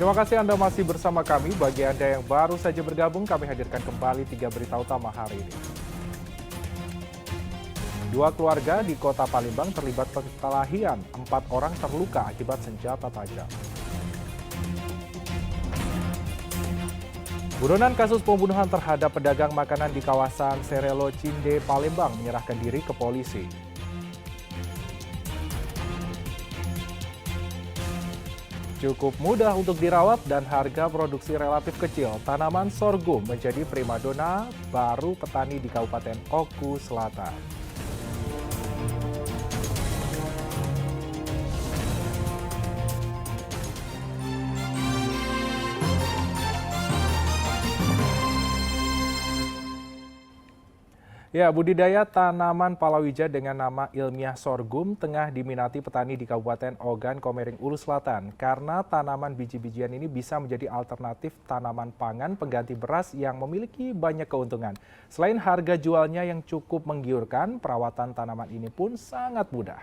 Terima kasih Anda masih bersama kami. Bagi Anda yang baru saja bergabung, kami hadirkan kembali 3 berita utama hari ini. 2 keluarga di kota Palembang terlibat perkelahian. 4 orang terluka akibat senjata tajam. Buronan kasus pembunuhan terhadap pedagang makanan di kawasan Serelo Cinde, Palembang menyerahkan diri ke polisi. Cukup mudah untuk dirawat dan harga produksi relatif kecil. Tanaman sorghum menjadi primadona baru petani di Kabupaten Oku Selatan. Ya, budidaya tanaman palawija dengan nama ilmiah sorghum tengah diminati petani di Kabupaten Ogan Komering Ulu Selatan karena tanaman biji-bijian ini bisa menjadi alternatif tanaman pangan pengganti beras yang memiliki banyak keuntungan. Selain harga jualnya yang cukup menggiurkan, perawatan tanaman ini pun sangat mudah.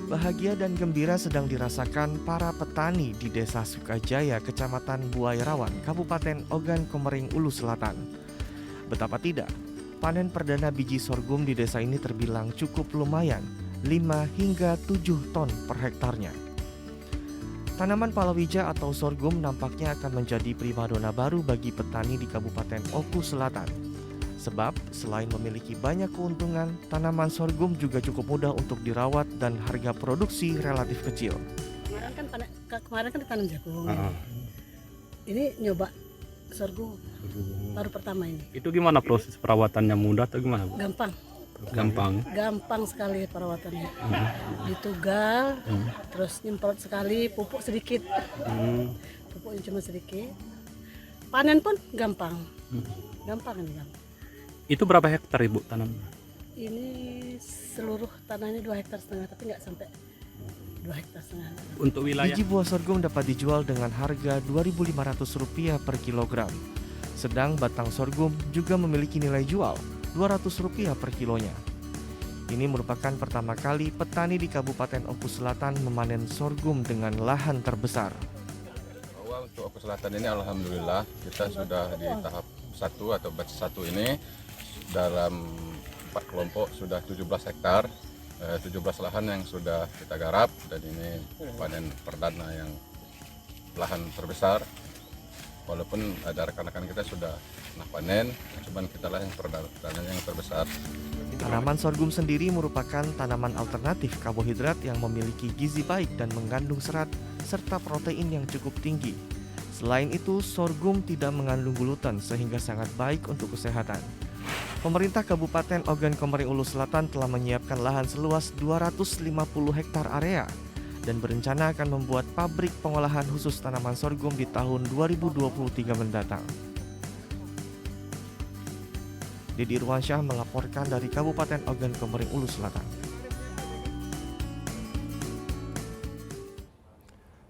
Bahagia dan gembira sedang dirasakan para petani di Desa Sukajaya, Kecamatan Buairawan, Kabupaten Ogan Komering Ulu Selatan. Betapa tidak, panen perdana biji sorghum di desa ini terbilang cukup lumayan, 5 hingga 7 ton per hektarnya. Tanaman palawija atau sorghum nampaknya akan menjadi primadona baru bagi petani di Kabupaten Oku Selatan. Sebab selain memiliki banyak keuntungan, tanaman sorghum juga cukup mudah untuk dirawat dan harga produksi relatif kecil. Kemarin kan ditanam jagung. Ini nyoba sorghum baru pertama ini. Itu gimana proses perawatannya, mudah atau gimana, Bu? Gampang sekali perawatannya. Ditugal, terus nyemprot sekali, pupuk sedikit. Pupuknya cuma sedikit. Panen pun gampang. Gampang. Itu berapa hektar, Ibu, tanam? Ini seluruh tanahnya 2,5 hektar, tapi nggak sampai 2,5 hektar. Untuk wilayah Biji buah sorghum dapat dijual dengan harga Rp2.500 per kilogram. Sedang batang sorghum juga memiliki nilai jual Rp200 per kilonya. Ini merupakan pertama kali petani di Kabupaten Oku Selatan memanen sorghum dengan lahan terbesar. Bahwa untuk Oku Selatan ini alhamdulillah kita sudah di tahap 1 atau batch 1 ini dalam 4 kelompok sudah 17 hektar, 17 lahan yang sudah kita garap, dan ini panen perdana yang lahan terbesar. Walaupun ada rekan-rekan kita sudah pernah panen, cuman kita lah yang perdana yang terbesar. Tanaman sorghum sendiri merupakan tanaman alternatif karbohidrat yang memiliki gizi baik dan mengandung serat serta protein yang cukup tinggi. Selain itu, sorghum tidak mengandung gluten sehingga sangat baik untuk kesehatan. Pemerintah Kabupaten Ogan Komering Ulu Selatan telah menyiapkan lahan seluas 250 hektar area dan berencana akan membuat pabrik pengolahan khusus tanaman sorghum di tahun 2023 mendatang. Didi Irwansyah melaporkan dari Kabupaten Ogan Komering Ulu Selatan.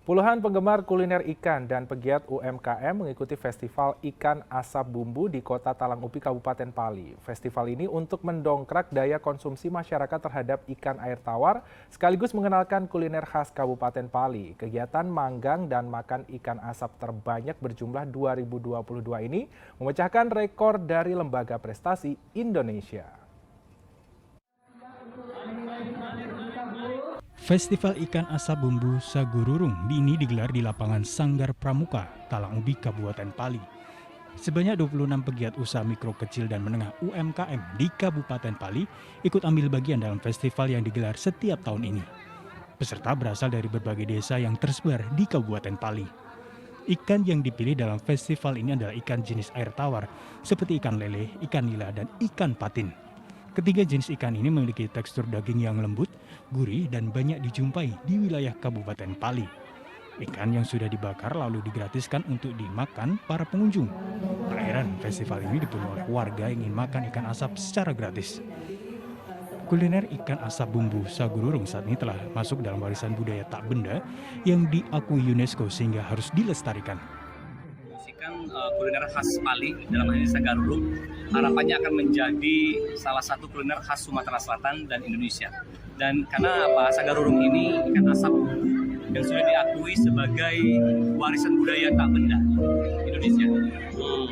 Puluhan penggemar kuliner ikan dan pegiat UMKM mengikuti Festival Ikan Asap Bumbu di Kota Talang Upi, Kabupaten Pali. Festival ini untuk mendongkrak daya konsumsi masyarakat terhadap ikan air tawar, sekaligus mengenalkan kuliner khas Kabupaten Pali. Kegiatan manggang dan makan ikan asap terbanyak berjumlah 2022 ini memecahkan rekor dari Lembaga Prestasi Indonesia. Festival Ikan Asap Bumbu Sagururung ini digelar di lapangan Sanggar Pramuka, Talang Ubi, Kabupaten Pali. Sebanyak 26 pegiat usaha mikro, kecil, dan menengah UMKM di Kabupaten Pali ikut ambil bagian dalam festival yang digelar setiap tahun ini. Peserta berasal dari berbagai desa yang tersebar di Kabupaten Pali. Ikan yang dipilih dalam festival ini adalah ikan jenis air tawar seperti ikan lele, ikan nila, dan ikan patin. Ketiga jenis ikan ini memiliki tekstur daging yang lembut, gurih, dan banyak dijumpai di wilayah Kabupaten Pali. Ikan yang sudah dibakar lalu digratiskan untuk dimakan para pengunjung. Perairan festival ini dipenuhi oleh warga yang ingin makan ikan asap secara gratis. Kuliner ikan asap bumbu Sagururung saat ini telah masuk dalam warisan budaya tak benda yang diakui UNESCO sehingga harus dilestarikan. Ikan kuliner khas Pali, dalam hal ini sagarurung. Harapannya akan menjadi salah satu kuliner khas Sumatera Selatan dan Indonesia. Dan karena sagarurung ini ikan asap yang sudah diakui sebagai warisan budaya tak benda Indonesia.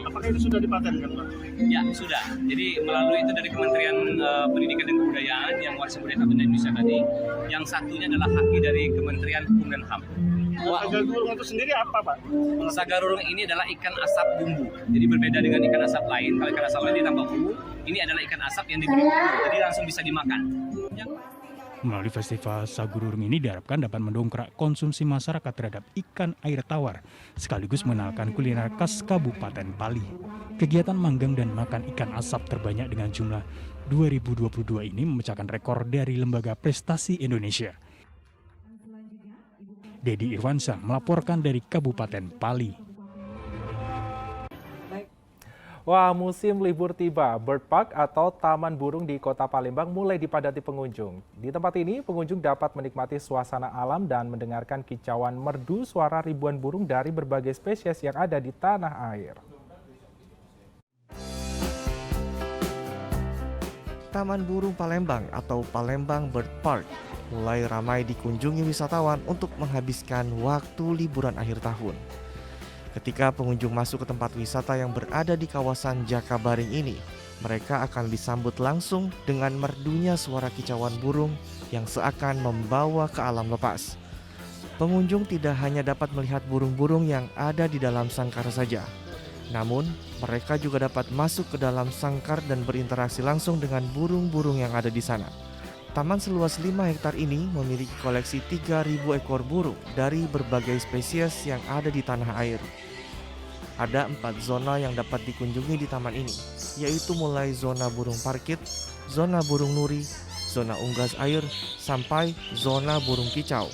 Apakah itu sudah dipatenkan, Pak? Ya, sudah. Jadi melalui itu dari Kementerian Pendidikan dan Kebudayaan yang warisan budaya tak benda Indonesia tadi, yang satunya adalah haki dari Kementerian Hukum dan HAM. Sagarurung itu sendiri apa, Pak? Sagarurung ini adalah ikan asap bumbu. Jadi berbeda dengan ikan asap lain. Kalau ikan asap lain ditambah bumbu, ini adalah ikan asap yang diberi bumbu. Jadi langsung bisa dimakan. Melalui festival Sagururung ini diharapkan dapat mendongkrak konsumsi masyarakat terhadap ikan air tawar, sekaligus mengenalkan kuliner khas Kabupaten Pali. Kegiatan manggang dan makan ikan asap terbanyak dengan jumlah 2022 ini memecahkan rekor dari Lembaga Prestasi Indonesia. Dedi Irwansyah melaporkan dari Kabupaten Pali. Wah, musim libur tiba. Bird Park atau Taman Burung di Kota Palembang mulai dipadati pengunjung. Di tempat ini, pengunjung dapat menikmati suasana alam dan mendengarkan kicauan merdu suara ribuan burung dari berbagai spesies yang ada di tanah air. Taman Burung Palembang atau Palembang Bird Park mulai ramai dikunjungi wisatawan untuk menghabiskan waktu liburan akhir tahun. Ketika pengunjung masuk ke tempat wisata yang berada di kawasan Jakabaring ini, mereka akan disambut langsung dengan merdunya suara kicauan burung yang seakan membawa ke alam lepas. Pengunjung tidak hanya dapat melihat burung-burung yang ada di dalam sangkar saja, namun mereka juga dapat masuk ke dalam sangkar dan berinteraksi langsung dengan burung-burung yang ada di sana. Taman seluas 5 hektar ini memiliki koleksi 3.000 ekor burung dari berbagai spesies yang ada di tanah air. Ada 4 zona yang dapat dikunjungi di taman ini, yaitu mulai zona burung parkit, zona burung nuri, zona unggas air, sampai zona burung kicau.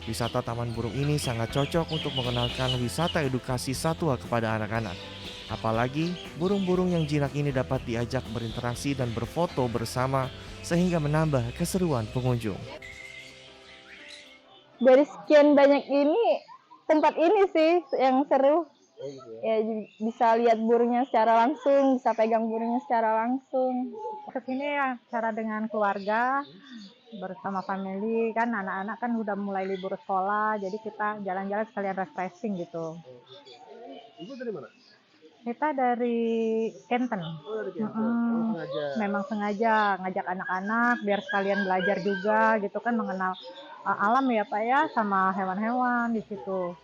Wisata taman burung ini sangat cocok untuk mengenalkan wisata edukasi satwa kepada anak-anak. Apalagi burung-burung yang jinak ini dapat diajak berinteraksi dan berfoto bersama sehingga menambah keseruan pengunjung. Dari sekian banyak ini, tempat ini sih yang seru. Ya, bisa lihat burungnya secara langsung, bisa pegang burungnya secara langsung. Kesini ya cara dengan keluarga, bersama family, kan anak-anak kan udah mulai libur sekolah, jadi kita jalan-jalan sekalian refreshing gitu. Ibu dari mana? Kita dari Kenten. Oh, dari Kenten. Memang sengaja ngajak anak-anak biar sekalian belajar juga gitu kan, mengenal alam ya Pak ya, sama hewan-hewan di situ.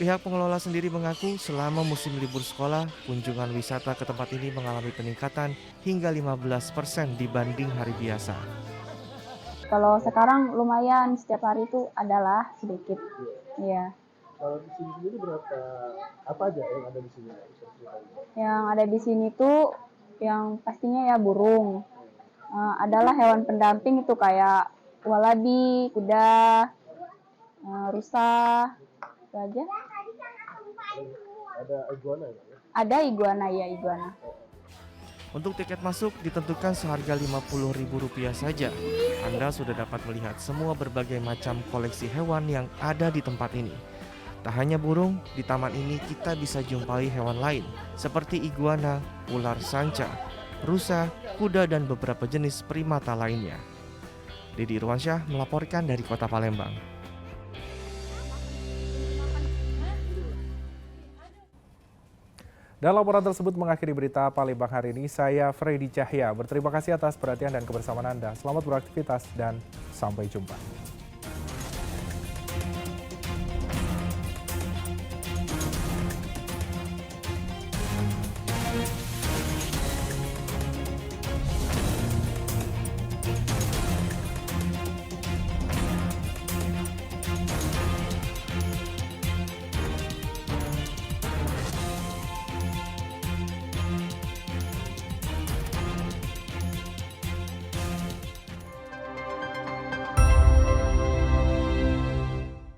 Pihak pengelola sendiri mengaku selama musim libur sekolah, kunjungan wisata ke tempat ini mengalami peningkatan hingga 15% dibanding hari biasa. Kalau sekarang lumayan, setiap hari itu adalah sedikit. Iya. Kalau di sini sendiri berapa, apa aja yang ada di sini? Yang ada di sini tuh yang pastinya ya burung. Adalah hewan pendamping itu kayak walabi, kuda, rusa, itu aja. Ada iguana ya? Ada iguana ya, iguana. Untuk tiket masuk ditentukan seharga Rp50.000 saja. Anda sudah dapat melihat semua berbagai macam koleksi hewan yang ada di tempat ini. Tak hanya burung, di taman ini kita bisa jumpai hewan lain seperti iguana, ular sanca, rusa, kuda, dan beberapa jenis primata lainnya. Dedi Irwansyah melaporkan dari Kota Palembang. Dan laporan tersebut mengakhiri berita Palembang hari ini. Saya Freddy Cahya. Berterima kasih atas perhatian dan kebersamaan Anda. Selamat beraktivitas dan sampai jumpa.